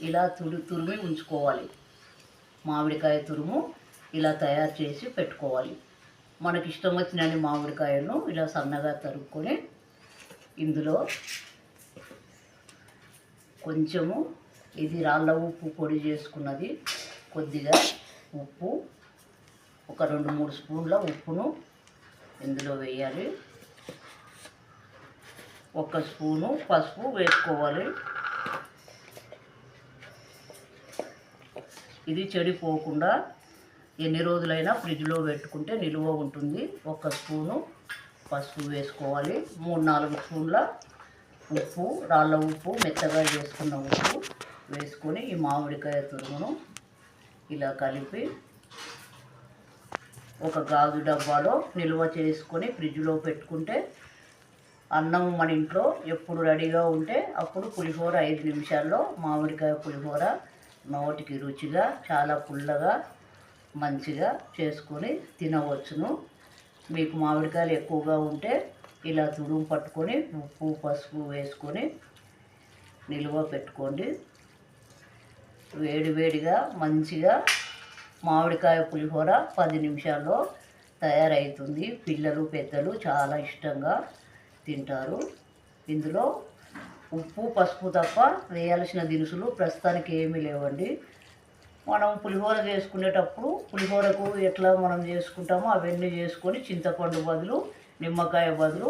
ఇలా తురిమి ఉంచుకోవాలి. మామిడికాయ తురుము ఇలా తయారు చేసి పెట్టుకోవాలి. మనకి ఇష్టం వచ్చినన్ని మామిడికాయలను ఇలా సన్నగా తరుక్కొని ఇందులో కొంచెము ఇది రాళ్ళ ఉప్పు పొడి చేసుకున్నది, కొద్దిగా ఉప్పు, ఒక 2-3 స్పూన్ల ఉప్పును ఇందులో వేయాలి. 1 స్పూను పసుపు వేసుకోవాలి. ఇది చెడిపోకుండా ఎన్ని రోజులైనా ఫ్రిడ్జ్లో పెట్టుకుంటే నిలువ ఉంటుంది. 1 స్పూను పసుపు వేసుకోవాలి. 3-4 స్పూన్ల ఉప్పు, రాళ్ళ ఉప్పు, మెత్తగా చేసుకున్న ఉప్పు వేసుకొని ఈ మామిడికాయ తురుమును ఇలా కలిపి ఒక గాజు డబ్బాలో నిల్వ చేసుకొని ఫ్రిడ్జ్లో పెట్టుకుంటే అన్నం మన ఇంట్లో ఎప్పుడు రెడీగా ఉంటే అప్పుడు పులిహోర 5 నిమిషాల్లో మామిడికాయ పులిహోర నోటికి రుచిగా చాలా పుల్లగా మంచిగా చేసుకొని తినవచ్చును. మీకు మామిడికాయలు ఎక్కువగా ఉంటే ఇలా తురుము పట్టుకొని ఉప్పు పసుపు వేసుకొని నిల్వ పెట్టుకోండి. వేడివేడిగా మంచిగా మామిడికాయ పులిహోర 10 నిమిషాల్లో తయారవుతుంది. పిల్లలు పెద్దలు చాలా ఇష్టంగా తింటారు. ఇందులో ఉప్పు పసుపు తప్ప వేయాల్సిన దినుసులు ప్రస్తుతానికి ఏమీ లేవండి. మనం పులిహోర చేసుకునేటప్పుడు పులిహోరకు ఎట్లా మనం చేసుకుంటామో అవన్నీ చేసుకొని చింతపండు బదులు నిమ్మకాయ బదులు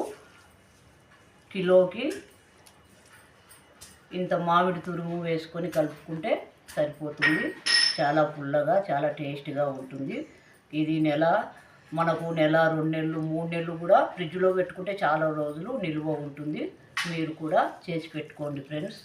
కిలోకి ఇంత మామిడి తురుము వేసుకొని కలుపుకుంటే సరిపోతుంది. చాలా పుల్లగా చాలా టేస్ట్గా ఉంటుంది. ఇది మనకు నెల 2 నెలలు 3 నెలలు కూడా ఫ్రిడ్జ్లో పెట్టుకుంటే చాలా రోజులు నిల్వ ఉంటుంది. మీరు కూడా చేసి పెట్టుకోండి ఫ్రెండ్స్.